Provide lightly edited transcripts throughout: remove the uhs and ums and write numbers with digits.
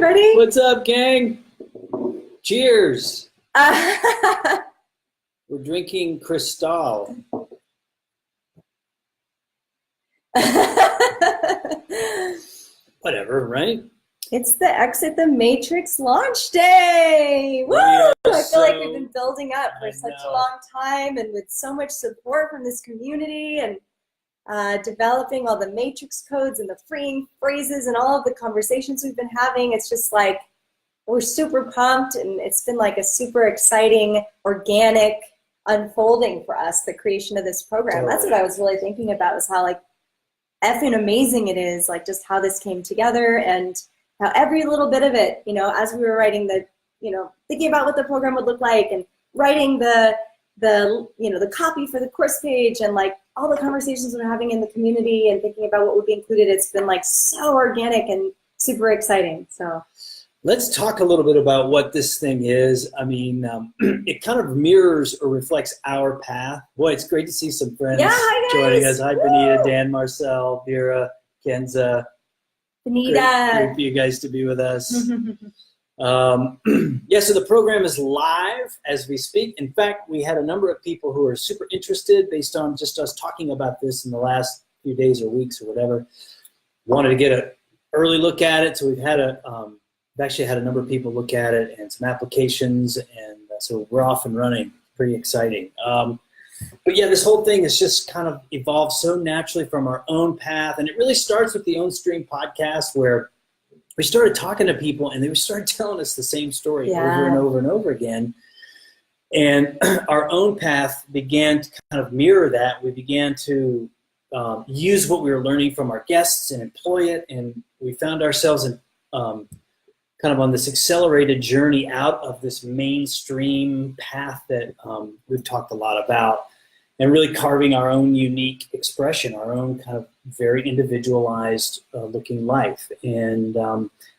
everybody. What's up, gang? Cheers. We're drinking Cristal. Whatever, right? It's the Exit the Matrix launch day. Woo! I feel like we've been building up for such a long time, and with so much support from this community, and developing all the matrix codes and the freeing phrases and all of the conversations we've been having. It's just like we're super pumped, and it's been like a super exciting, organic unfolding for us, the creation of this program. That's what I was really thinking about, was how like effing amazing it is, like just how this came together, and how every little bit of it, you know, as we were writing the, you know, thinking about what the program would look like, and writing the you know, the copy for the course page, and like all the conversations we're having in the community and thinking about what would be included, it's been like so organic and super exciting. So let's talk a little bit about what this thing is. I mean, it kind of mirrors or reflects our path. Boy, it's great to see some friends joining us. Hi, Benita, Dan, Marcel, Vera, Kenza. Benita. Great for you guys to be with us. Yeah, so the program is live as we speak. In fact, we had a number of people who are super interested based on just us talking about this in the last few days or weeks or whatever. Wanted to get an early look at it, so we've had we've actually had a number of people look at it and some applications, and so we're off and running. Pretty exciting. But yeah, this whole thing has just kind of evolved so naturally from our own path, and it really starts with the Ownstream podcast, where we started talking to people and they started telling us the same story over and over and over again. And our own path began to kind of mirror that. We began to use what we were learning from our guests and employ it. And we found ourselves in kind of on this accelerated journey out of this mainstream path that we've talked a lot about, and really carving our own unique expression, our own kind of very individualized looking life. And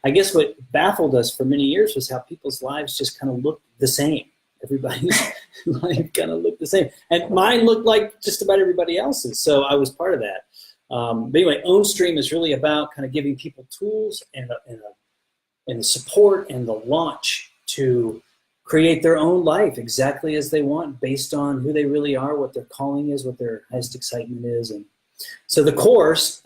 I guess what baffled us for many years was how people's lives just kind of looked the same. Everybody's life kind of looked the same. And mine looked like just about everybody else's, so I was part of that. But anyway, Ownstream is really about kind of giving people tools and the support and the launch to create their own life exactly as they want, based on who they really are, what their calling is, what their highest excitement is. And so the course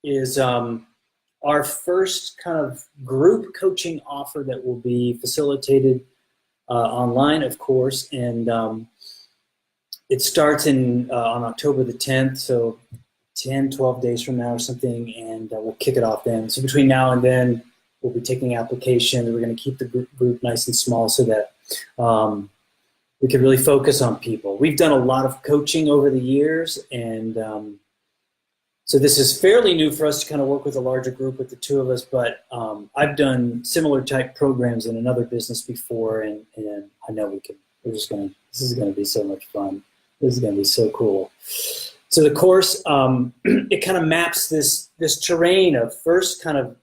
is our first kind of group coaching offer that will be facilitated online, of course. And it starts on October the 10th, so 10, 12 days from now or something, and we'll kick it off then. So between now and then, we'll be taking applications. We're going to keep the group nice and small so that we can really focus on people. We've done a lot of coaching over the years, and so this is fairly new for us to kind of work with a larger group with the two of us, but I've done similar type programs in another business before, and I know this is going to be so much fun. This is going to be so cool. So the course, it kind of maps this terrain of first kind of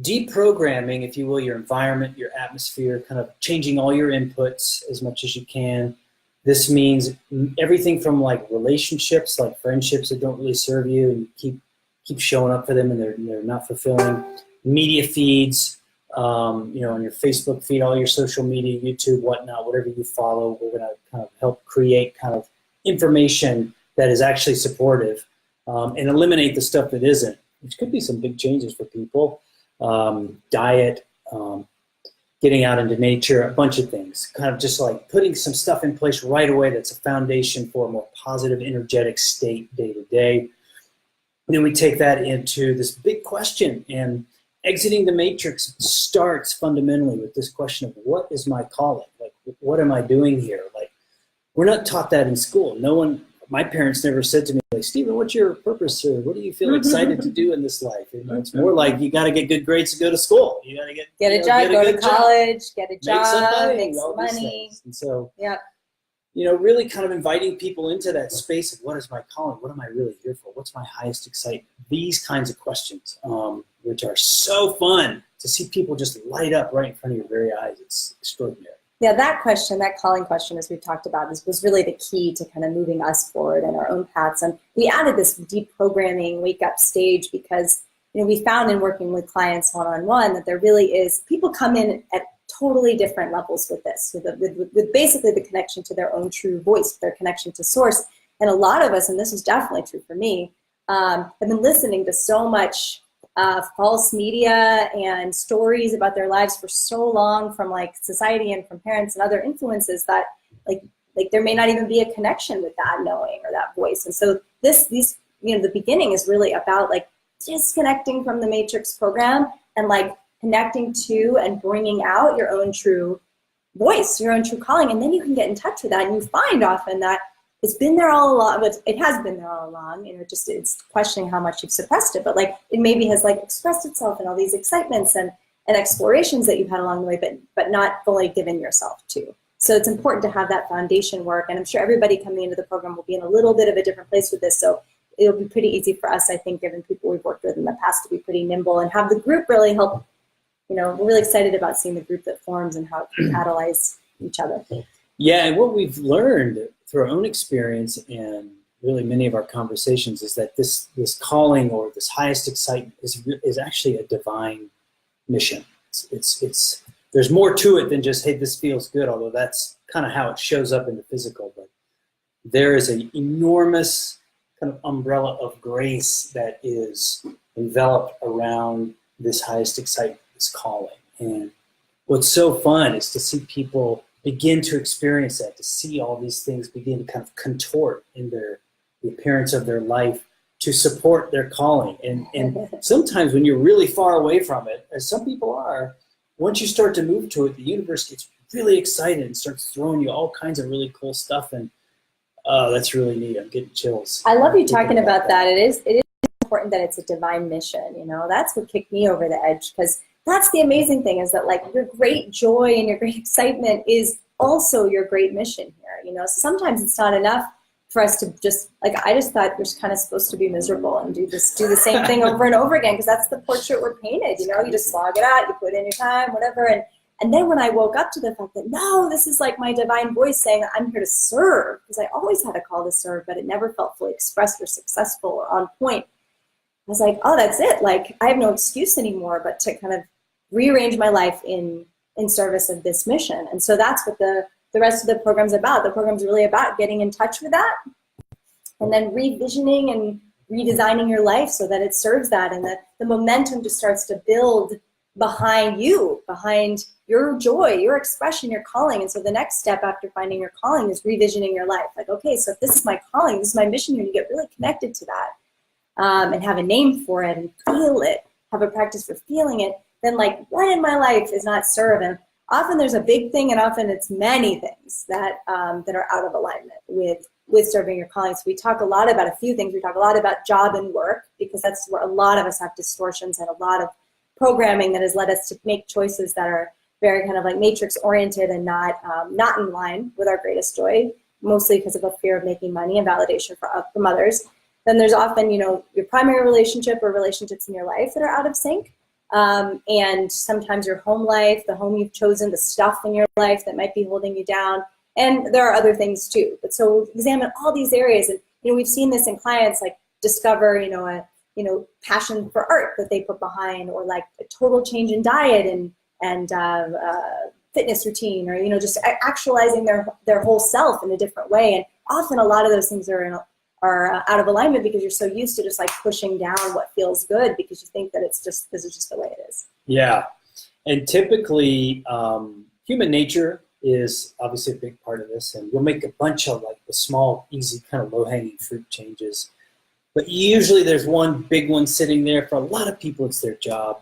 deprogramming, if you will, your environment, your atmosphere, kind of changing all your inputs as much as you can. This means everything from like relationships, like friendships that don't really serve you, and you keep showing up for them and they're not fulfilling. Media feeds, you know, on your Facebook feed, all your social media, YouTube, whatnot, whatever you follow, we're going to kind of help create kind of information that is actually supportive, and eliminate the stuff that isn't, which could be some big changes for people. Diet, getting out into nature, a bunch of things, kind of just like putting some stuff in place right away that's a foundation for a more positive, energetic state day to day. And then we take that into this big question, and exiting the matrix starts fundamentally with this question of, what is my calling? Like, what am I doing here? Like, we're not taught that in school. My parents never said to me, like, Stephen, what's your purpose, or what do you feel excited to do in this life? You know, it's more like, you got to get good grades to go to school. You got to get a job, go to college, get a job, make some money. And so, you know, really kind of inviting people into that space of, what is my calling? What am I really here for? What's my highest excitement? These kinds of questions, which are so fun to see people just light up right in front of your very eyes. It's extraordinary. Yeah, that question, that calling question, as we've talked about, was really the key to kind of moving us forward in our own paths. And we added this deprogramming wake up stage because we found in working with clients one-on-one that there really is, people come in at totally different levels with this, with basically the connection to their own true voice, their connection to source. And a lot of us, and this is definitely true for me, have been listening to so much false media and stories about their lives for so long from like society and from parents and other influences that like there may not even be a connection with that knowing or that voice. And so the beginning is really about like disconnecting from the Matrix program and like connecting to and bringing out your own true voice, your own true calling. And then you can get in touch with that, and you find often that it's been there all along, but it has been there all along, just it's questioning how much you've suppressed it, but like it maybe has like expressed itself in all these excitements and explorations that you've had along the way, but not fully given yourself to. So it's important to have that foundation work, and I'm sure everybody coming into the program will be in a little bit of a different place with this, so it'll be pretty easy for us, I think, given people we've worked with in the past, to be pretty nimble and have the group really help. We're really excited about seeing the group that forms and how it can catalyze each other. Yeah, and what we've learned through our own experience and really many of our conversations is that this calling or this highest excitement is actually a divine mission. It's there's more to it than just, hey, this feels good, although that's kind of how it shows up in the physical. But there is an enormous kind of umbrella of grace that is enveloped around this highest excitement, this calling. And what's so fun is to see people begin to experience that, to see all these things begin to kind of contort in the appearance of their life to support their calling. And sometimes when you're really far away from it, as some people are, once you start to move to it, the universe gets really excited and starts throwing you all kinds of really cool stuff. And that's really neat. I'm getting chills. I love you talking about that. It is important that it's a divine mission. That's what kicked me over the edge, because that's the amazing thing, is that like your great joy and your great excitement is also your great mission here. Sometimes it's not enough for us to just, like, I just thought we're kind of supposed to be miserable and do the same thing over and over again, because that's the portrait we're painted. You just slog it out, you put in your time, whatever. And then when I woke up to the fact that, no, this is like my divine voice saying I'm here to serve, because I always had a call to serve, but it never felt fully expressed or successful or on point. I was like, oh, that's it. Like, I have no excuse anymore but to kind of rearrange my life in service of this mission. And so that's what the rest of the program's about. The program's really about getting in touch with that and then revisioning and redesigning your life so that it serves that, and that the momentum just starts to build behind you, behind your joy, your expression, your calling. And so the next step after finding your calling is revisioning your life. Like, okay, so if this is my calling, this is my mission here, you get really connected to that and have a name for it and feel it, have a practice for feeling it. Then like, what in my life is not served? And often there's a big thing, and often it's many things that are out of alignment with serving your calling. So we talk a lot about a few things. We talk a lot about job and work, because that's where a lot of us have distortions and a lot of programming that has led us to make choices that are very kind of like matrix oriented and not in line with our greatest joy, mostly because of a fear of making money and validation from others. Then there's often, your primary relationship or relationships in your life that are out of sync. And sometimes your home life, the home you've chosen, the stuff in your life that might be holding you down. And there are other things too. But so examine all these areas. And, we've seen this in clients, like discover, a passion for art that they put behind, or like a total change in diet and fitness routine, or, just actualizing their whole self in a different way. And often a lot of those things are out of alignment because you're so used to just like pushing down what feels good, because you think that this is just the way it is. Yeah. And typically human nature is obviously a big part of this, and we'll make a bunch of like the small, easy, kind of low-hanging fruit changes. But usually there's one big one sitting there. For a lot of people, it's their job.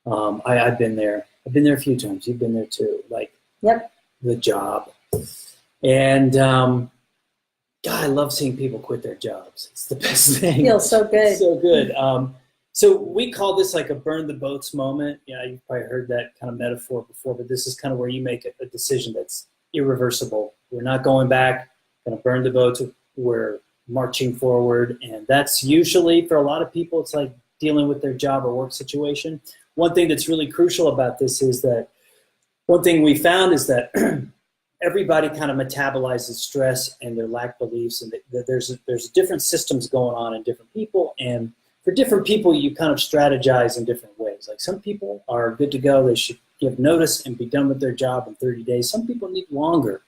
I've been there. I've been there a few times. You've been there too. Like, yep. The job. And God, I love seeing people quit their jobs. It's the best thing. It feels so good. So good. So we call this like a burn the boats moment. Yeah, you've probably heard that kind of metaphor before, but this is kind of where you make a decision that's irreversible. We're not going back, going to burn the boats. We're marching forward. And that's usually, for a lot of people, it's like dealing with their job or work situation. One thing that's really crucial about this is that one thing we found is that everybody kind of metabolizes stress and their lack beliefs, and there's different systems going on in different people. And for different people, you kind of strategize in different ways. Like some people are good to go. They should give notice and be done with their job in 30 days. Some people need longer.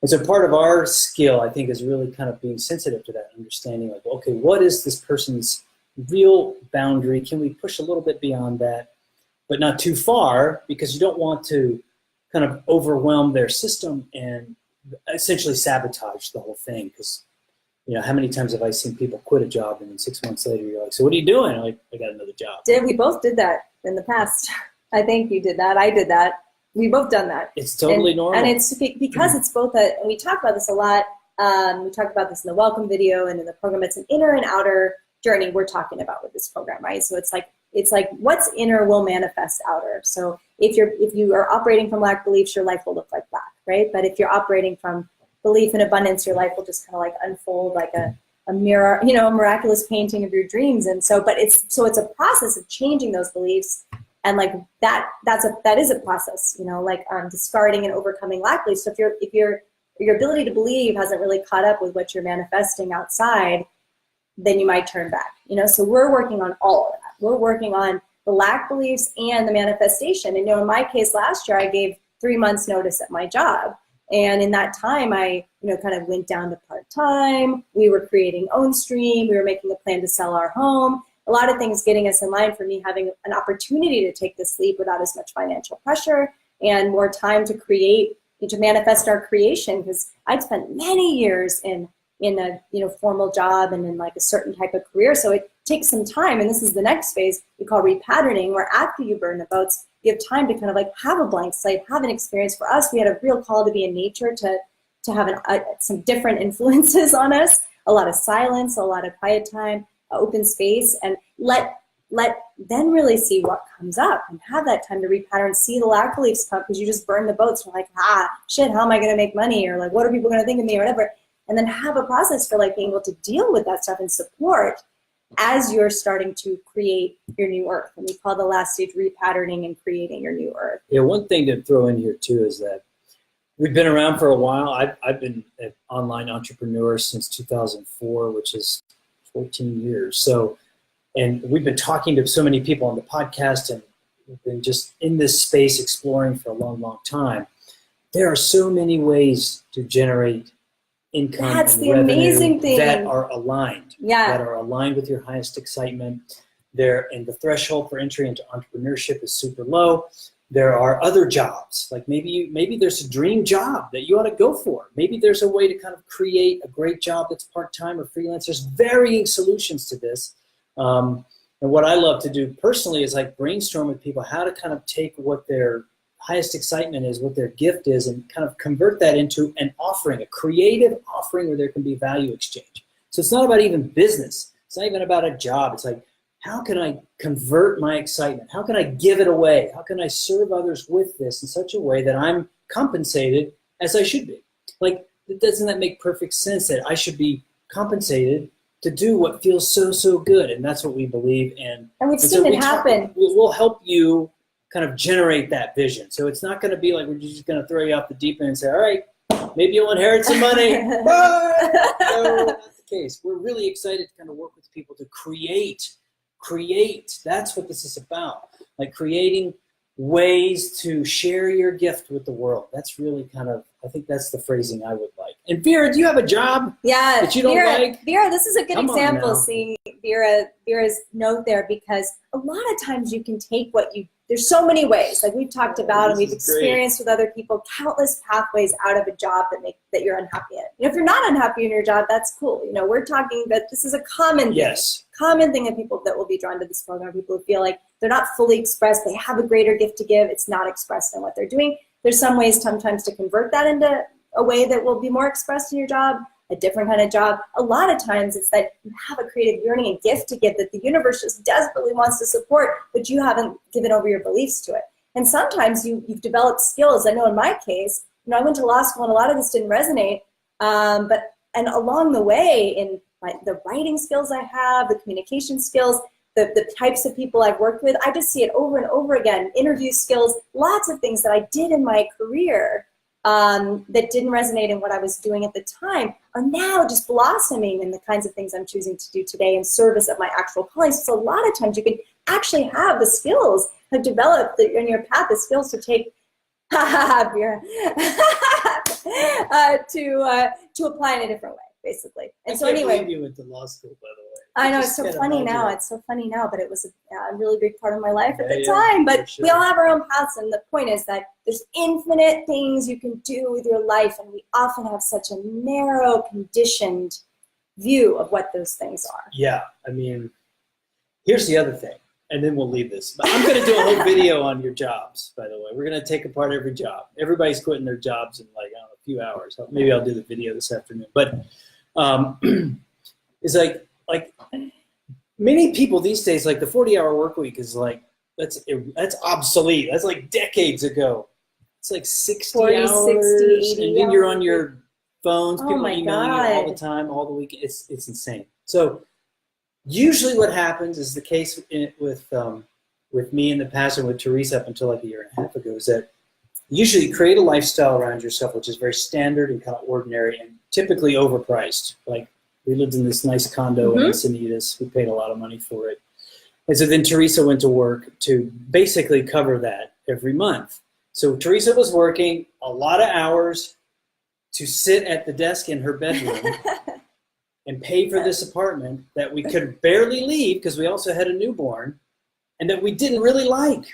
And so part of our skill, I think, is really kind of being sensitive to that, understanding like, okay, what is this person's real boundary? Can we push a little bit beyond that, but not too far, because you don't want to kind of overwhelm their system and essentially sabotage the whole thing. Because, you know, how many times have I seen people quit a job and then 6 months later you're like, so what are you doing? I'm like, I got another job. We both did that in the past. I think you did that. I did that. We both done that. It's totally normal. And it's because it's both and we talk about this a lot. We talk about this in the welcome video and in the program. It's an inner and outer journey we're talking about with this program, right? So it's like what's inner will manifest outer. So if you are operating from lack beliefs, your life will look like lack, right? But if you're operating from belief in abundance, your life will just kind of like unfold like a mirror, you know, a miraculous painting of your dreams. And so, but it's a process of changing those beliefs. And like that is a process, you know, like discarding and overcoming lack beliefs. So if your ability to believe hasn't really caught up with what you're manifesting outside, then you might turn back, you know. So we're working on all of that. We're working on the lack beliefs and the manifestation. And, you know, in my case last year, I gave 3 months notice at my job. And in that time, I, you know, kind of went down to part-time. We were creating Ownstream. We were making a plan to sell our home. A lot of things getting us in line for me having an opportunity to take this leap without as much financial pressure and more time to create, to manifest our creation, because I'd spent many years in a, you know, formal job and in like a certain type of career. So it takes some time, and this is the next phase we call repatterning, where after you burn the boats, you have time to kind of like have a blank slate, have an experience. For us, we had a real call to be in nature, to have some different influences on us, a lot of silence, a lot of quiet time, open space, and let then really see what comes up and have that time to repattern and see the lack beliefs come, because you just burn the boats. You're like, shit, how am I going to make money? Or like, what are people going to think of me or whatever? And then have a process for like being able to deal with that stuff and support as you're starting to create your new earth. And we call the last stage repatterning and creating your new earth. Yeah, one thing to throw in here too is that we've been around for a while. I've been an online entrepreneur since 2004, which is 14 years. So, and we've been talking to so many people on the podcast, and we've been just in this space exploring for a long, long time. There are so many ways to generate income That's and the revenue amazing thing. that are aligned. Yeah. That are aligned with your highest excitement. And the threshold for entry into entrepreneurship is super low. There are other jobs, like maybe there's a dream job that you ought to go for. Maybe there's a way to kind of create a great job that's part-time or freelance. There's varying solutions to this. And what I love to do personally is like brainstorm with people how to kind of take what their highest excitement is, what their gift is, and kind of convert that into an offering, a creative offering where there can be value exchange. So it's not about even business. It's not even about a job. It's like, how can I convert my excitement? How can I give it away? How can I serve others with this in such a way that I'm compensated as I should be? Like, doesn't that make perfect sense that I should be compensated to do what feels so, so good? And that's what we believe in. And we've seen it happen. We'll help you kind of generate that vision. So it's not going to be like we're just going to throw you off the deep end and say, all right, maybe you'll inherit some money. No, that's the case. We're really excited to kind of work with people to create. That's what this is about. Like creating ways to share your gift with the world. That's really kind of, I think that's the phrasing I would like. And Vera, do you have a job that you don't like? Vera, this is a good example, seeing Vera's note there, because a lot of times you can take there's so many ways, like we've talked about and we've experienced with other people, countless pathways out of a job that you're unhappy in. You know, if you're not unhappy in your job, that's cool. You know, we're talking that this is a common thing of people that will be drawn to this program. People who feel like they're not fully expressed, they have a greater gift to give, it's not expressed in what they're doing. There's some ways sometimes to convert that into a way that will be more expressed in your job, a different kind of job. A lot of times it's that you have a creative yearning and gift to give that the universe just desperately wants to support, but you haven't given over your beliefs to it. And sometimes you've developed skills. I know in my case, you know, I went to law school and a lot of this didn't resonate, and along the way in the writing skills I have, the communication skills, the types of people I've worked with, I just see it over and over again, interview skills, lots of things that I did in my career that didn't resonate in what I was doing at the time are now just blossoming in the kinds of things I'm choosing to do today in service of my actual calling. So a lot of times you can actually have the skills, have developed in your path the skills to take beer, to apply in a different way, basically. And so anyway, you went to law school, by the way. I know it's so funny now. It's so funny now, but it was a really big part of my life at the time. But we all have our own paths, and the point is that there's infinite things you can do with your life, and we often have such a narrow, conditioned view of what those things are. Yeah, I mean, here's the other thing, and then we'll leave this. But I'm going to do a whole video on your jobs, by the way. We're going to take apart every job. Everybody's quitting their jobs in like, I don't know, a few hours. Maybe I'll do the video this afternoon. But it's like many people these days, like the 40-hour work week is like, that's obsolete. That's like decades ago. It's like 60 40, hours, 60, 80 and then you're on hours. your phones. People my emailing you all the time, all the week. It's insane. So usually what happens is the case with me in the past and with Teresa up until like a year and a half ago is that you usually create a lifestyle around yourself which is very standard and kind of ordinary and typically overpriced. Like we lived in this nice condo in Encinitas. We paid a lot of money for it. And so then Teresa went to work to basically cover that every month. So Teresa was working a lot of hours to sit at the desk in her bedroom and pay for this apartment that we could barely leave because we also had a newborn and that we didn't really like.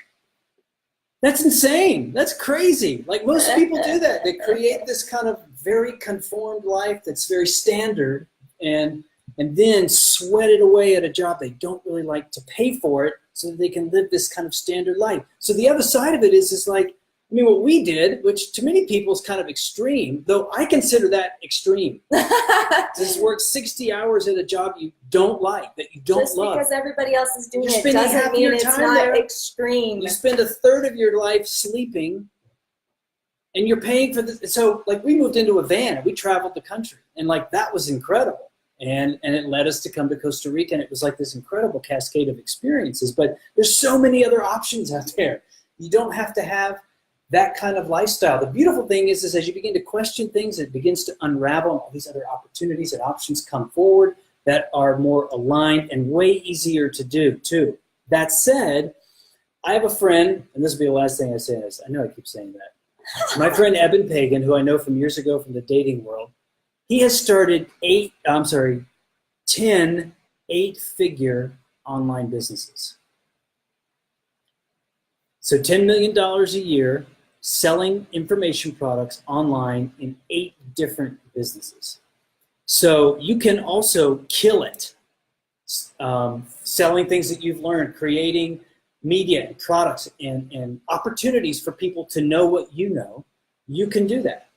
That's insane. That's crazy. Like most people do that. They create this kind of very conformed life that's very standard and then sweat it away at a job they don't really like to pay for it so that they can live this kind of standard life. So the other side of it is like, I mean, what we did, which to many people is kind of extreme, though I consider that extreme. Just work 60 hours at a job you don't like, that you don't love. Just because everybody else is doing it doesn't mean it's not extreme. You spend a third of your life sleeping, and you're paying for this. So, like, we moved into a van, and we traveled the country, and, like, that was incredible. And it led us to come to Costa Rica, and it was like this incredible cascade of experiences. But there's so many other options out there. You don't have to have that kind of lifestyle. The beautiful thing is as you begin to question things, it begins to unravel, and all these other opportunities and options come forward that are more aligned and way easier to do, too. That said, I have a friend, and this will be the last thing I say this. I know I keep saying that. My friend Eben Pagan, who I know from years ago from the dating world, he has started 10 eight-figure online businesses. So $10 million a year selling information products online in 8 different businesses. So you can also kill it selling things that you've learned, creating media and products and opportunities for people to know what you know. You can do that.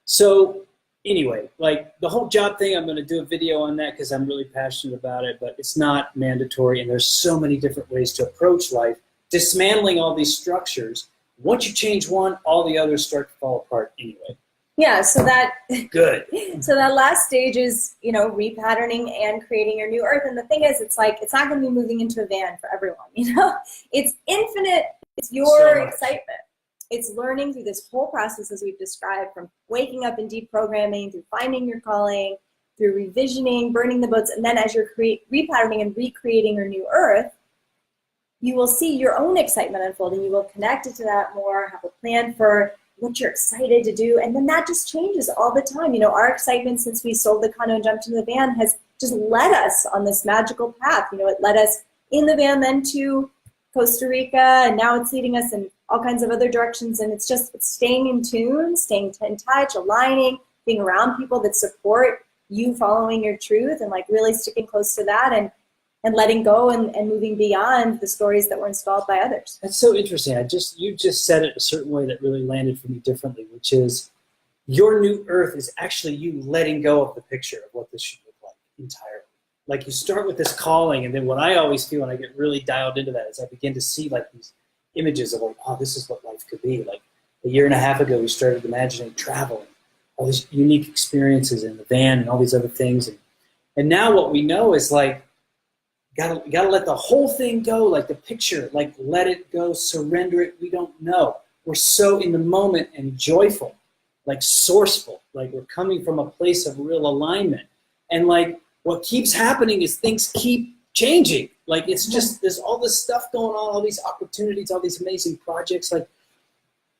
So anyway, like the whole job thing, I'm going to do a video on that because I'm really passionate about it, but it's not mandatory, and there's so many different ways to approach life, dismantling all these structures. Once you change one, all the others start to fall apart anyway. Yeah, so that good. So that last stage is, repatterning and creating your new earth. And the thing is, it's like it's not going to be moving into a van for everyone. It's infinite. It's your excitement. It's learning through this whole process, as we've described, from waking up and deprogramming, through finding your calling, through revisioning, burning the boats, and then as you're repatterning and recreating your new earth, you will see your own excitement unfold, and you will connect it to that more, have a plan for what you're excited to do, and then that just changes all the time. Our excitement since we sold the condo and jumped into the van has just led us on this magical path. It led us in the van then to Costa Rica, and now it's leading us in all kinds of other directions, and it's staying in tune, staying in touch, aligning, being around people that support you following your truth and like really sticking close to that and letting go and moving beyond the stories that were installed by others. That's so interesting. You just said it a certain way that really landed for me differently, which is your new earth is actually you letting go of the picture of what this should look like entirely. Like you start with this calling, and then what I always feel when I get really dialed into that is I begin to see like these images of like, oh, this is what life could be. Like a year and a half ago, we started imagining travel, all these unique experiences in the van and all these other things. And now what we know is like, gotta let the whole thing go, like the picture, like let it go, surrender it. We don't know. We're so in the moment and joyful. like sourceful, like we're coming from a place of real alignment. And like what keeps happening is things keep changing. Like it's just, there's all this stuff going on, all these opportunities, all these amazing projects. Like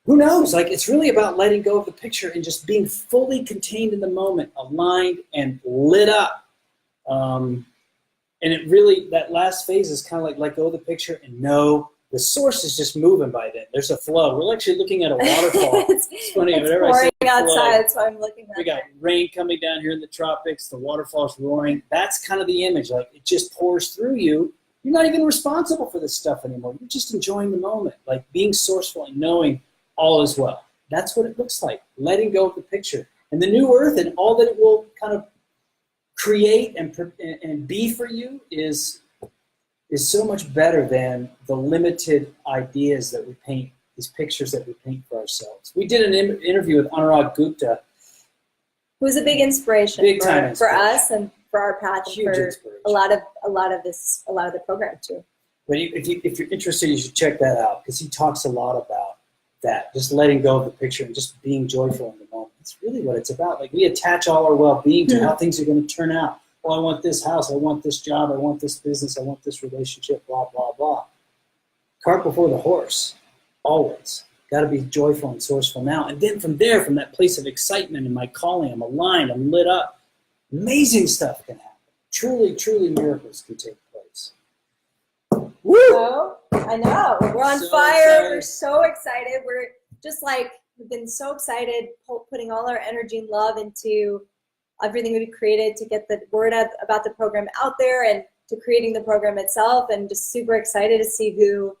who knows? Like it's really about letting go of the picture and just being fully contained in the moment, aligned and lit up. And it really, that last phase is kind of like let go of the picture and know the source is just moving by then. There's a flow. We're actually looking at a waterfall. It's funny. It's whenever pouring I say outside, so I'm looking at we got rain coming down here in the tropics. The waterfall's roaring. That's kind of the image. Like it just pours through you. You're not even responsible for this stuff anymore. You're just enjoying the moment, like being sourceful and knowing all is well. That's what it looks like. Letting go of the picture. And the new earth and all that it will kind of create and be for you is so much better than the limited ideas that we paint, these pictures that we paint for ourselves. We did an interview with Anurag Gupta, who's a big inspiration, for us and for our path, huge for inspiration. a lot of the program too. But if you're interested, you should check that out because he talks a lot about that, just letting go of the picture and just being joyful in the moment. It's really what it's about. Like we attach all our well-being to how things are going to turn out. Well, I want this house, I want this job, I want this business, I want this relationship, blah, blah, blah. Cart before the horse, always. Got to be joyful and sourceful now. And then from there, from that place of excitement and my calling, I'm aligned, I'm lit up, amazing stuff can happen. Truly, truly miracles can take place. Woo! Oh, I know. We're on fire. Excited. We're so excited. We're just like, we've been so excited putting all our energy and love into everything we've created to get the word out about the program out there and to creating the program itself, and just super excited to see who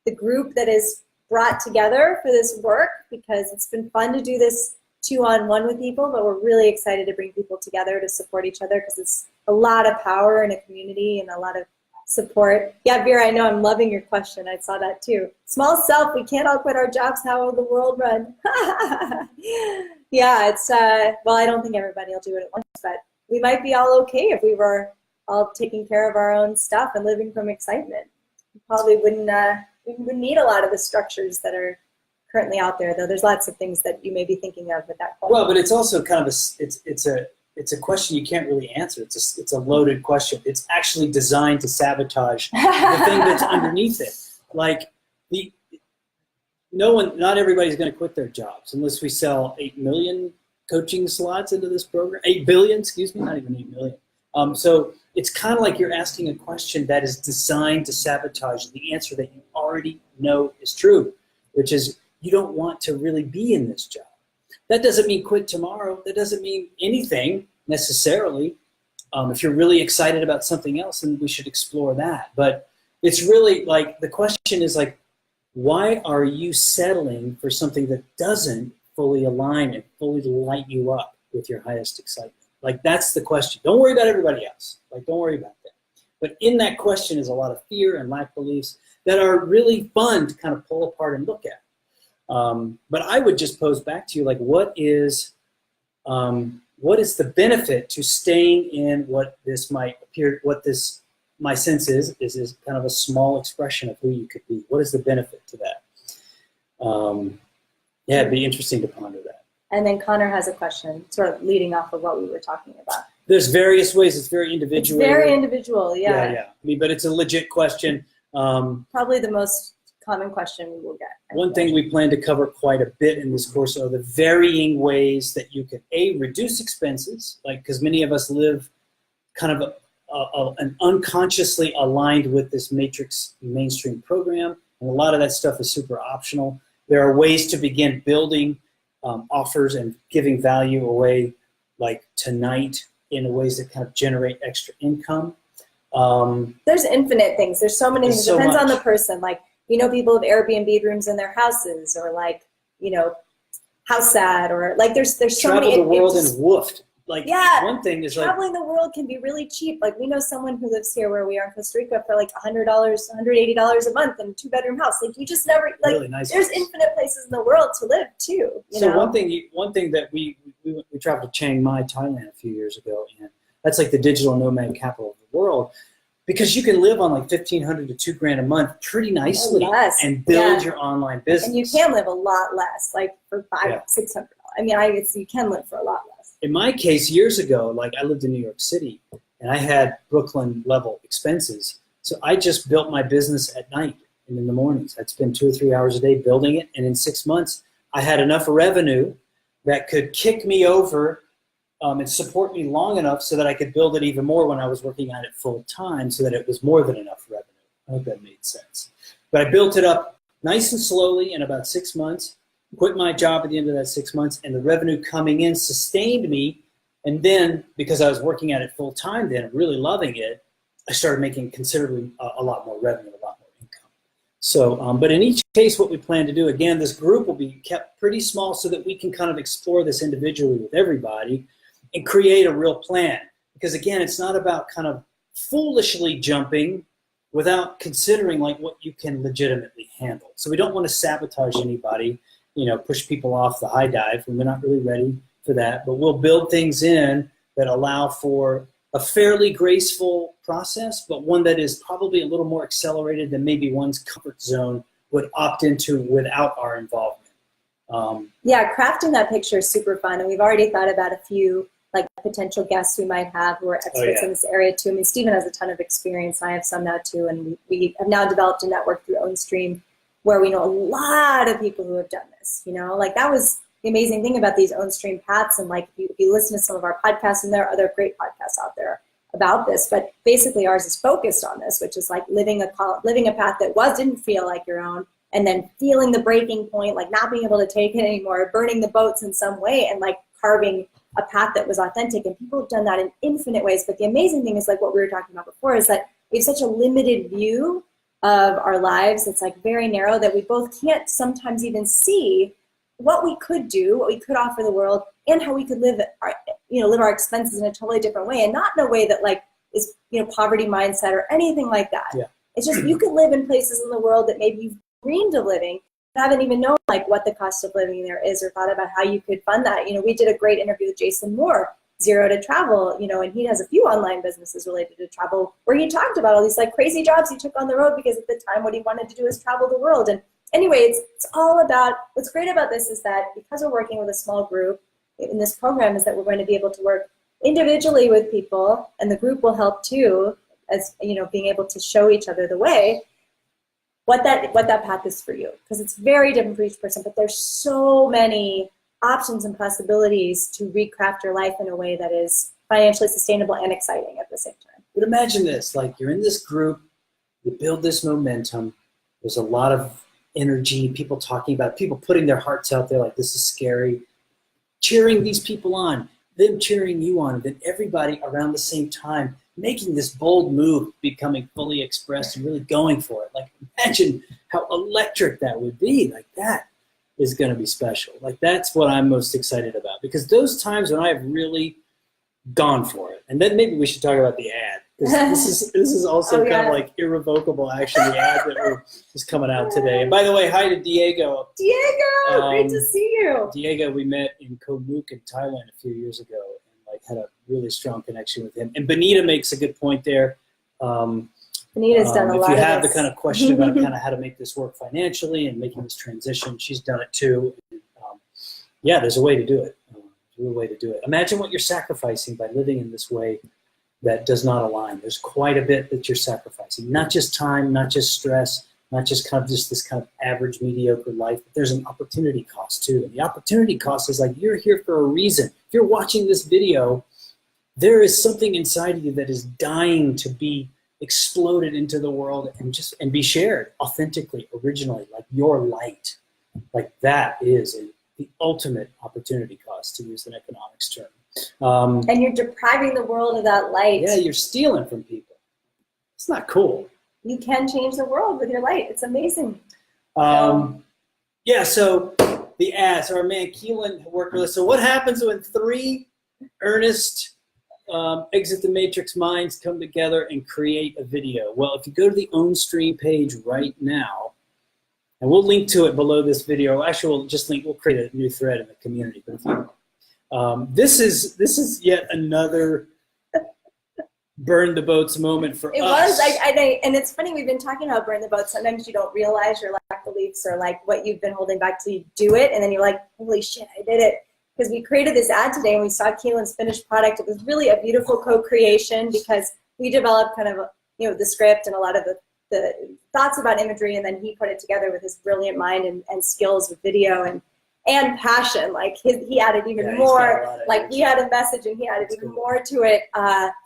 the group that is brought together for this work, because it's been fun to do this 2-on-1 with people, but we're really excited to bring people together to support each other because it's a lot of power in a community and a lot of support. Yeah, Vera, I know I'm loving your question. I saw that too. Small self, we can't all quit our jobs. How will the world run? Yeah, it's, well, I don't think everybody will do it at once, but we might be all okay if we were all taking care of our own stuff and living from excitement. We probably wouldn't need a lot of the structures that are currently out there, though. There's lots of things that you may be thinking of with that question. Well, but it's also kind of it's a question you can't really answer. It's a loaded question. It's actually designed to sabotage the thing that's underneath it. Like not everybody's going to quit their jobs unless we sell 8 million coaching slots into this program. 8 billion, excuse me, not even 8 million. So it's kind of like you're asking a question that is designed to sabotage the answer that you already know is true, which is you don't want to really be in this job. That doesn't mean quit tomorrow. That doesn't mean anything necessarily. If you're really excited about something else, then we should explore that. But it's really like the question is like, why are you settling for something that doesn't fully align and fully light you up with your highest excitement? Like that's the question. Don't worry about everybody else. Like don't worry about that. But in that question is a lot of fear and lack beliefs that are really fun to kind of pull apart and look at. But I would just pose back to you, like, what is the benefit to staying in what this might appear, my sense is kind of a small expression of who you could be. What is the benefit to that? Yeah, it'd be interesting to ponder that. And then Connor has a question, sort of leading off of what we were talking about. There's various ways. It's very individual. It's very individual, yeah. Yeah. I mean, but it's a legit question. Probably the most common question we will get. One thing we plan to cover quite a bit in this course are the varying ways that you can, reduce expenses, like because many of us live kind of an unconsciously aligned with this Matrix mainstream program, and a lot of that stuff is super optional. There are ways to begin building offers and giving value away like tonight in ways that kind of generate extra income. There's infinite things. There's so many things. It depends on the person. Like, people have Airbnb rooms in their houses, or like, house ad, or like there's so many. Travel the world and woofed. Like, yeah, one thing is traveling the world can be really cheap. Like we know someone who lives here where we are in Costa Rica for like $100, $180 a month in a 2-bedroom house. Like you just never like. Really nice there's house. Infinite places in the world to live too. You know? One thing that we traveled to Chiang Mai, Thailand a few years ago, and that's like the digital nomad capital of the world. Because you can live on like $1,500 to $2,000 a month pretty nicely and build your online business. And you can live a lot less, like for $500-$600. I mean, you can live for a lot less. In my case, years ago, like I lived in New York City and I had Brooklyn level expenses. So I just built my business at night and in the mornings. I'd spend 2 or 3 hours a day building it. And in 6 months, I had enough revenue that could kick me over and support me long enough so that I could build it even more when I was working on it full time, so that it was more than enough revenue. I hope that made sense. But I built it up nice and slowly in about 6 months, quit my job at the end of that 6 months, and the revenue coming in sustained me. And then, because I was working at it full time then, really loving it, I started making considerably a lot more revenue, a lot more income. So, but in each case, what we plan to do, again, this group will be kept pretty small so that we can kind of explore this individually with everybody and create a real plan. Because again, it's not about kind of foolishly jumping without considering like what you can legitimately handle. So we don't want to sabotage anybody, push people off the high dive when we're not really ready for that. But we'll build things in that allow for a fairly graceful process, but one that is probably a little more accelerated than maybe one's comfort zone would opt into without our involvement. Yeah, crafting that picture is super fun. And we've already thought about a few like potential guests we might have who are experts in this area too. I mean, Stephen has a ton of experience. I have some now too. And we have now developed a network through Ownstream where we know a lot of people who have done this, like that was the amazing thing about these Ownstream paths. And like, if you listen to some of our podcasts, and there are other great podcasts out there about this, but basically ours is focused on this, which is like living a path that didn't feel like your own, and then feeling the breaking point, like not being able to take it anymore, burning the boats in some way, and like carving a path that was authentic. And people have done that in infinite ways. But the amazing thing is, like what we were talking about before, is that we have such a limited view of our lives. It's like very narrow that we both can't sometimes even see what we could do, what we could offer the world, and how we could live our expenses in a totally different way, and not in a way that like is poverty mindset or anything like that. Yeah. It's just you could live in places in the world that maybe you've dreamed of living, but haven't even known like what the cost of living there is, or thought about how you could fund that. We did a great interview with Jason Moore, Zero to Travel, and he has a few online businesses related to travel, where he talked about all these like crazy jobs he took on the road because at the time what he wanted to do is travel the world. And anyway, it's all about, what's great about this is that because we're working with a small group in this program, is that we're going to be able to work individually with people, and the group will help too, as being able to show each other the way, what that path is for you, because it's very different for each person. But there's so many options and possibilities to recraft your life in a way that is financially sustainable and exciting at the same time. But imagine this, like you're in this group, you build this momentum, there's a lot of energy, people talking about it, people putting their hearts out there like this is scary, cheering these people on, them cheering you on, and then everybody around the same time making this bold move, becoming fully expressed and really going for it. Like imagine how electric that would be. Like that is going to be special. Like that's what I'm most excited about, because those times when I've really gone for it, and then maybe we should talk about the ad. This is also kind of like irrevocable, actually, the ad that is coming out today. And by the way, hi to Diego. Diego, great to see you. Diego, we met in Koh Mook in Thailand a few years ago, and like had a really strong connection with him. And Benita makes a good point there. Benita's done a lot of this. If you have the kind of question about kind of how to make this work financially and making this transition, she's done it too. Yeah, there's a way to do it. There's a way to do it. Imagine what you're sacrificing by living in this way that does not align. There's quite a bit that you're sacrificing. Not just time, not just stress, not just kind of just this kind of average, mediocre life, but there's an opportunity cost too. And the opportunity cost is like you're here for a reason. If you're watching this video, there is something inside of you that is dying to be exploded into the world and be shared authentically, originally, like your light. Like that is the ultimate opportunity cost, to use an economics term. And you're depriving the world of that light. Yeah, you're stealing from people. It's not cool. You can change the world with your light. It's amazing. Yeah, so the ads, our man Keelan worked with us. So what happens when three earnest exit the matrix minds come together and create a video? Well, if you go to the Ownstream page right now, and we'll link to it below this video. Actually, we'll create a new thread in the community. But if you, this is yet another burn the boats moment for us. It was, and it's funny, we've been talking about burn the boats. Sometimes you don't realize your lack beliefs or like what you've been holding back till you do it, and then you're like, holy shit, I did it. because we created this ad today and we saw Keelan's finished product. It was really a beautiful co-creation because we developed kind of, you know, the script and a lot of the thoughts about imagery, and then he put it together with his brilliant mind and skills with video and passion. Like he added even more, like we had a message and he added even more to it,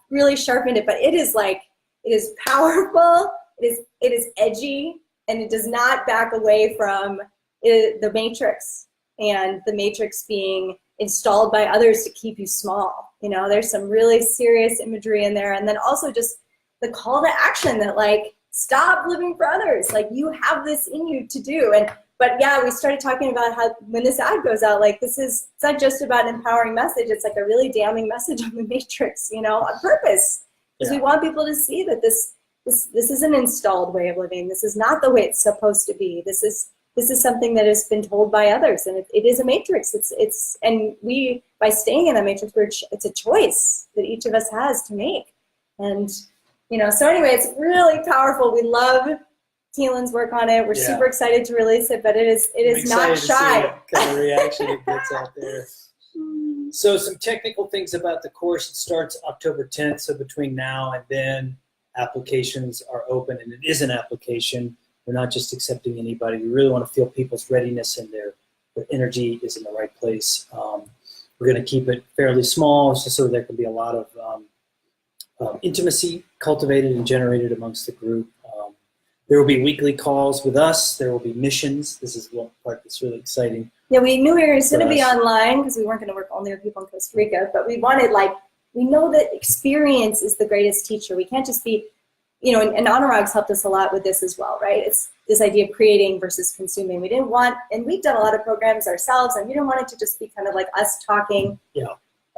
really sharpened it. But it is powerful, it is edgy, and it does not back away from the matrix, and the matrix being installed by others to keep you small. You know, there's some really serious imagery in there, and then also just the call to action that, like, stop living for others. Like, you have this in you to do. But yeah, we started talking about how when this ad goes out, like, it's not just about an empowering message. It's like a really damning message on the matrix, you know, on purpose, because we want people to see that this is an installed way of living. This is not the way it's supposed to be. This is something that has been told by others, and it is a matrix. And we, by staying in a matrix, it's a choice that each of us has to make. And, you know, so anyway, it's really powerful. We love Keelan's work on it. We're super excited to release it, but it is not shy. To see what kind of reaction it gets out there. So some technical things about the course. It starts October 10th, so between now and then, applications are open, and it is an application. We're not just accepting anybody. We really want to feel people's readiness and their energy is in the right place. We're going to keep it fairly small just so there can be a lot of intimacy cultivated and generated amongst the group. There will be weekly calls with us. There will be missions. This is one part that's really exciting. Yeah, we knew it was going to be online because we weren't going to work only with people in Costa Rica, but we wanted, like, we know that experience is the greatest teacher. We can't just be, you know, and Anurag's helped us a lot with this as well, right? It's this idea of creating versus consuming. We didn't want, and we've done a lot of programs ourselves, and we didn't want it to just be kind of like us talking. Yeah.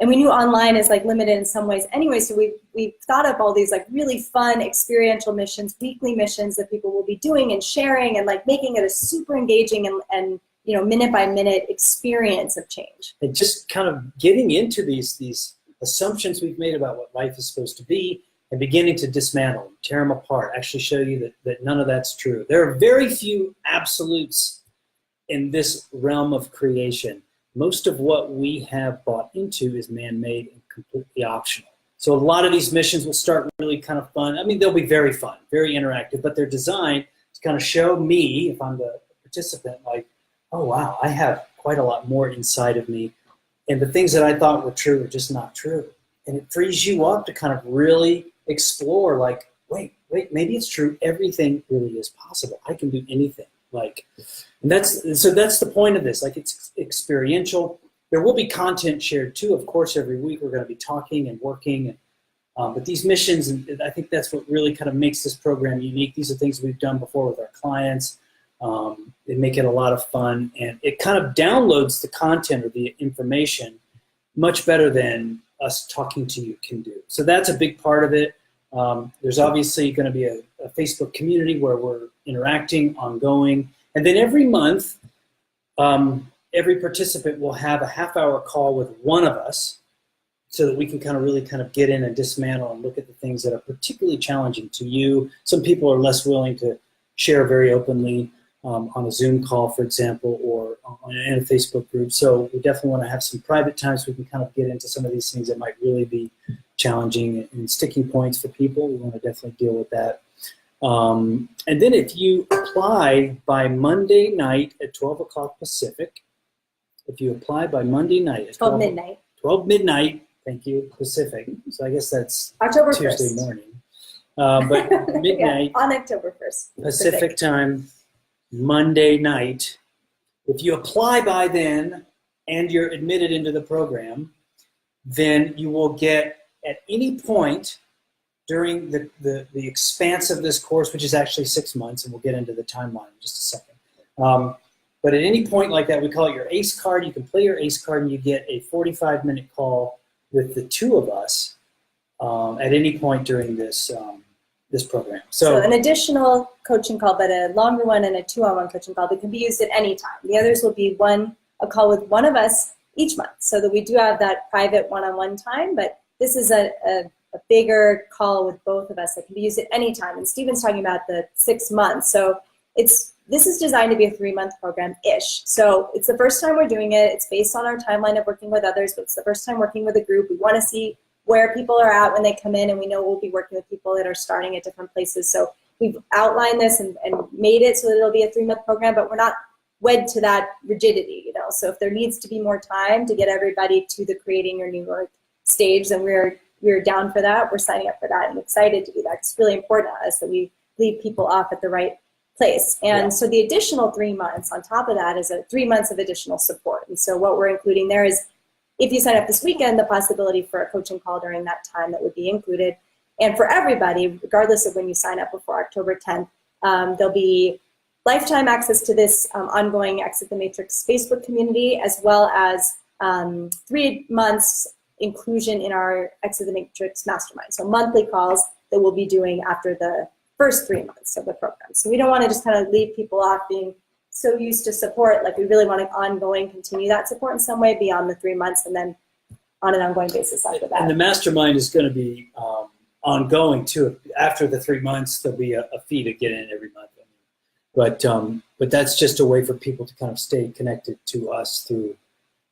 And we knew online is, like, limited in some ways anyway, so we thought up all these, like, really fun experiential missions, weekly missions that people will be doing and sharing, and, like, making it a super engaging and you know, minute by minute experience of change. And just kind of getting into these assumptions we've made about what life is supposed to be, and beginning to dismantle them, tear them apart, actually show you that none of that's true. There are very few absolutes in this realm of creation. Most of what we have bought into is man-made and completely optional. So a lot of these missions will start really kind of fun. I mean, they'll be very fun, very interactive, but they're designed to kind of show me, if I'm the participant, like, oh, wow, I have quite a lot more inside of me. And the things that I thought were true are just not true. And it frees you up to kind of really explore, like, wait, maybe it's true. Everything really is possible. I can do anything. Like, and that's the point of this. Like, it's experiential. There will be content shared too. Of course, every week we're going to be talking and working. But these missions, and I think that's what really kind of makes this program unique. These are things we've done before with our clients. They make it a lot of fun, and it kind of downloads the content or the information much better than us talking to you can do. So that's a big part of it. There's obviously going to be a Facebook community where we're interacting, ongoing, and then every month, every participant will have a half-hour call with one of us so that we can really get in and dismantle and look at the things that are particularly challenging to you. Some people are less willing to share very openly on a Zoom call, for example, or in a Facebook group. So we definitely want to have some private times we can kind of get into some of these things that might really be challenging and sticking points for people. We want to definitely deal with that. And then if you apply by Monday night at 12 o'clock Pacific, if you apply by Monday night at 12 midnight. 12 midnight, thank you, Pacific. So I guess that's October Tuesday 1st. Morning. But midnight on October 1st. Pacific time, Monday night. If you apply by then and you're admitted into the program, then you will get at any point during the expanse of this course, which is actually 6 months, and we'll get into the timeline in just a second. But at any point like that, we call it your ACE card. You can play your ACE card and you get a 45-minute call with the two of us at any point during this this program. So an additional coaching call, but a longer one and a 2-on-1 coaching call that can be used at any time. The others will be a call with one of us each month, so that we do have that private one-on-one time, but this is a bigger call with both of us that can be used at any time. And Stephen's talking about the 6 months, so it's this is designed to be a 3-month program-ish. So it's the first time we're doing it. It's based on our timeline of working with others, but it's the first time working with a group. We want to see where people are at when they come in, and we know we'll be working with people that are starting at different places. So we've outlined this and made it so that it'll be a 3-month program, but we're not wed to that rigidity, you know. So if there needs to be more time to get everybody to the creating your new work stage, then we're down for that. We're signing up for that and excited to do that. It's really important to us that we leave people off at the right place. And so the additional 3 months on top of that is 3 months of additional support. And so what we're including there is, if you sign up this weekend, the possibility for a coaching call during that time that would be included. And for everybody, regardless of when you sign up before October 10th, there'll be lifetime access to this ongoing Exit the Matrix Facebook community, as well as 3 months inclusion in our Exit the Matrix Mastermind. So monthly calls that we'll be doing after the first 3 months of the program. So we don't want to just kind of leave people off being so used to support. Like, we really want to ongoing continue that support in some way beyond the 3 months, and then on an ongoing basis after that. And the mastermind is going to be ongoing too. After the 3 months, there'll be a fee to get in every month. But that's just a way for people to kind of stay connected to us through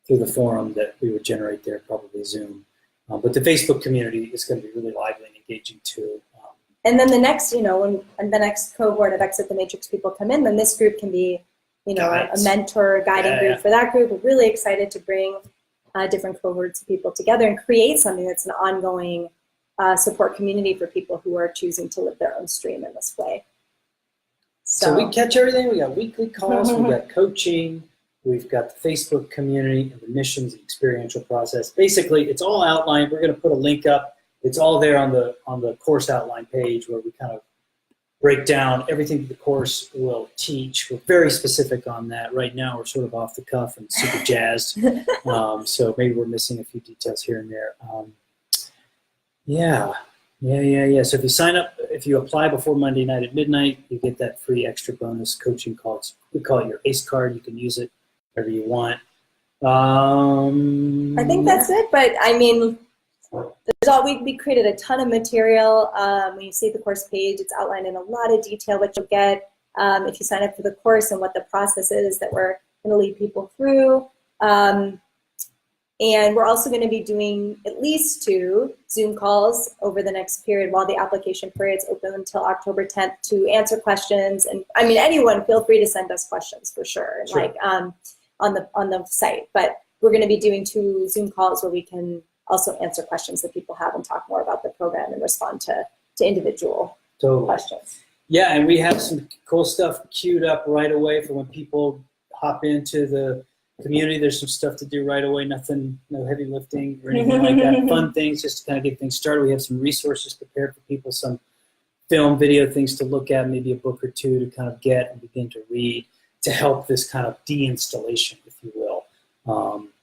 the forum that we would generate there, probably Zoom. But the Facebook community is going to be really lively and engaging too. And then the next, when the next cohort of Exit the Matrix people come in, then this group can be, a mentor, guiding group for that group. We're really excited to bring different cohorts of people together and create something that's an ongoing support community for people who are choosing to live their own stream in this way. So we catch everything. We got weekly calls, we got coaching, we've got the Facebook community and the missions, the experiential process. Basically, it's all outlined. We're going to put a link up. It's all there on the course outline page, where we kind of break down everything the course will teach. We're very specific on that. Right now, we're sort of off the cuff and super jazzed. So maybe we're missing a few details here and there. Yeah. So if you sign up, if you apply before Monday night at midnight, you get that free extra bonus coaching call. We call it your ACE card. You can use it wherever you want. I think that's it. But I mean, we created a ton of material. When you see the course page, it's outlined in a lot of detail what you'll get if you sign up for the course, and what the process is that we're going to lead people through. And we're also going to be doing at least 2 Zoom calls over the next period while the application period's open until October 10th to answer questions. And I mean, anyone, feel free to send us questions for sure. Like on the site. But we're going to be doing 2 Zoom calls where we can also answer questions that people have and talk more about the program and respond to individual questions. Yeah, and we have some cool stuff queued up right away for when people hop into the community. There's some stuff to do right away. No heavy lifting or anything like that. Fun things just to kind of get things started. We have some resources prepared for people, some film, video things to look at, maybe a book or 2 to kind of get and begin to read to help this kind of de-installation, if you will.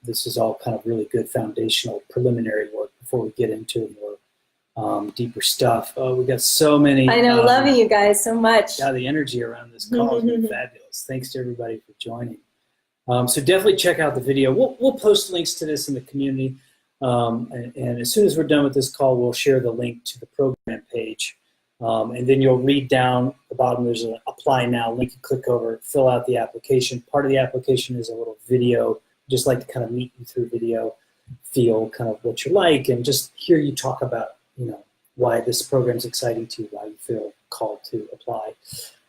This is all kind of really good foundational preliminary work before we get into more deeper stuff. Oh, we got so many. I know, loving you guys so much. Yeah, the energy around this call has been fabulous. Thanks to everybody for joining. So definitely check out the video. We'll post links to this in the community. And as soon as we're done with this call, we'll share the link to the program page. And then you'll read down the bottom. There's an apply now link. You click over, fill out the application. Part of the application is a little video. Just like to kind of meet you through video, feel kind of what you like, and just hear you talk about, why this program is exciting to you, why you feel called to apply.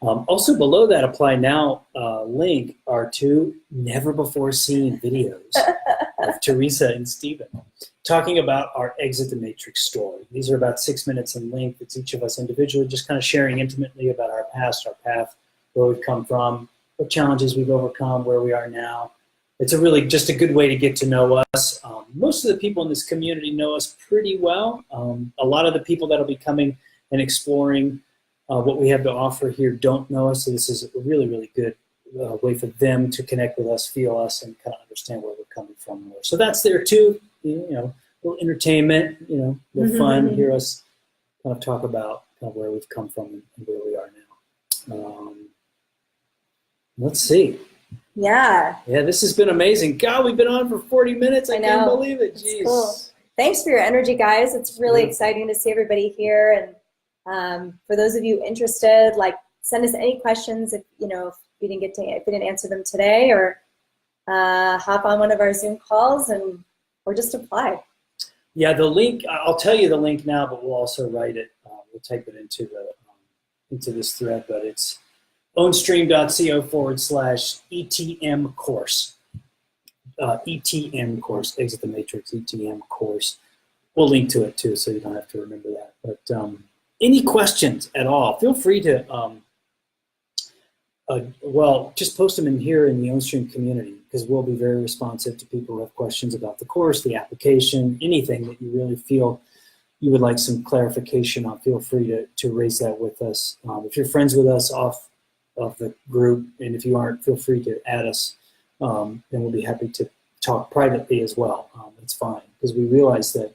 Also below that apply now link are 2 never before seen videos of Teresa and Stephen talking about our Exit the Matrix story. These are about 6 minutes in length. It's each of us individually just kind of sharing intimately about our past, our path, where we've come from, what challenges we've overcome, where we are now. It's just a good way to get to know us. Most of the people in this community know us pretty well. A lot of the people that will be coming and exploring what we have to offer here don't know us, so this is a really, really good way for them to connect with us, feel us, and kind of understand where we're coming from more. So that's there too, a little entertainment, a little fun, hear us kind of talk about kind of where we've come from and where we are now. Let's see. Yeah, this has been amazing. God, we've been on for 40 minutes. I can't believe it. Jeez. Cool. Thanks for your energy, guys. It's really exciting to see everybody here. And for those of you interested, send us any questions. If we didn't answer them today, or hop on one of our Zoom calls or just apply. Yeah, the link, I'll tell you the link now, but we'll also write it. We'll type it into this thread, but it's ownstream.co/ETM course. ETM course, Exit the Matrix, ETM course. We'll link to it too, so you don't have to remember that. But any questions at all, feel free to, just post them in here in the Ownstream community, because we'll be very responsive to people who have questions about the course, the application, anything that you really feel you would like some clarification on. Feel free to raise that with us. If you're friends with us off of the group, and if you aren't, feel free to add us, and we'll be happy to talk privately as well. It's fine, because we realize that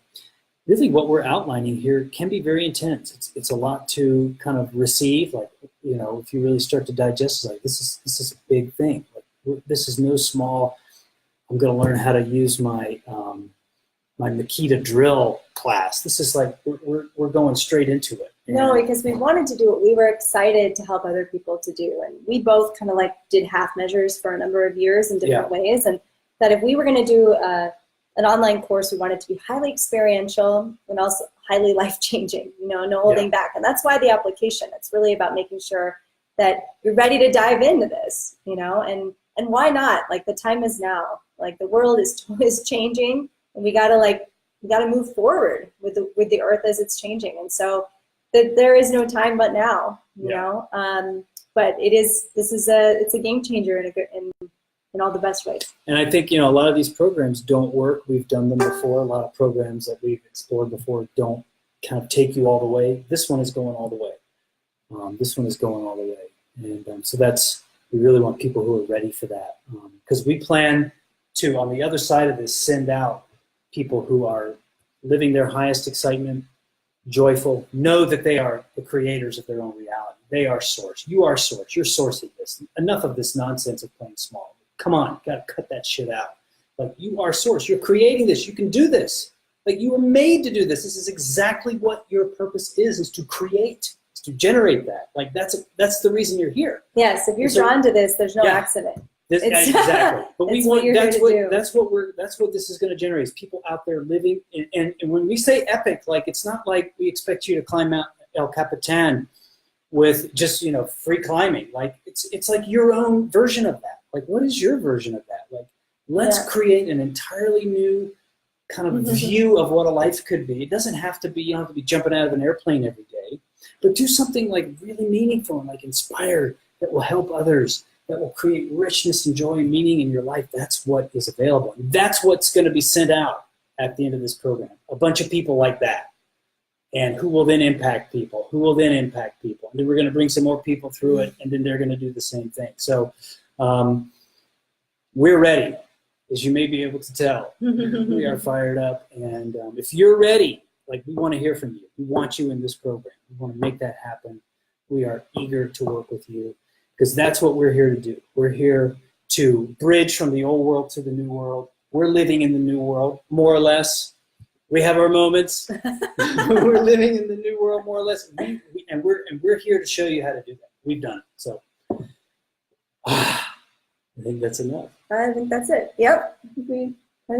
really what we're outlining here can be very intense. It's a lot to kind of receive. Like, you know, if you really start to digest, it's like, this is a big thing. Like, this is no small, I'm going to learn how to use my my Makita drill class. This is like, we're going straight into it. No, because we wanted to do what we were excited to help other people to do. And we both kind of like did half measures for a number of years in different ways. And that if we were going to do an online course, we wanted it to be highly experiential and also highly life-changing, you know, no holding back. And that's why the application, it's really about making sure that you're ready to dive into this, you know, and why not? Like, the time is now. Like, the world is changing, and we gotta move forward with the earth as it's changing. And so there is no time but now, you know. But it's a game changer in all the best ways. And I think, you know, a lot of these programs don't work. We've done them before. A lot of programs that we've explored before don't kind of take you all the way. This one is going all the way. This one is going all the way. And so we really want people who are ready for that. Because we plan to, on the other side of this, send out people who are living their highest excitement, joyful, know that they are the creators of their own reality. They are source. You are source. You're sourcing this. Enough of this nonsense of playing small. Come on, got to cut that shit out. Like, you are source. You're creating this. You can do this. Like, you were made to do this. This is exactly what your purpose is to create, is to generate that. Like, that's the reason you're here. Yes, if you're drawn to this, there's no accident. Exactly. But we want that's what this is going to generate, is people out there living. And when we say epic, like, it's not like we expect you to climb Mount El Capitan with just, you know, free climbing. Like, it's like your own version of that. Like, what is your version of that? Like, let's create an entirely new kind of view of what a life could be. It doesn't have to be, you don't have to be jumping out of an airplane every day, but do something like really meaningful and like inspired, that will help others, that will create richness and joy and meaning in your life. That's what is available. That's what's going to be sent out at the end of this program. A bunch of people like that. And who will then impact people, who will then impact people. And then we're going to bring some more people through it, and then they're going to do the same thing. So we're ready, as you may be able to tell. We are fired up. And if you're ready, like, we want to hear from you. We want you in this program. We want to make that happen. We are eager to work with you, because that's what we're here to do. We're here to bridge from the old world to the new world. We're living in the new world, more or less. We have our moments. We're living in the new world, more or less. And we're here to show you how to do that. We've done it. So I think that's enough. I think that's it. Yep. I think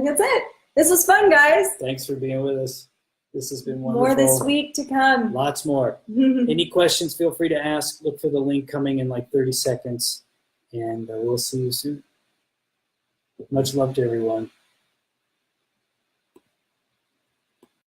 that's it. This was fun, guys. Thanks for being with us. This has been wonderful. More this week to come. Lots more. Any questions, feel free to ask. Look for the link coming in like 30 seconds. And we'll see you soon. Much love to everyone.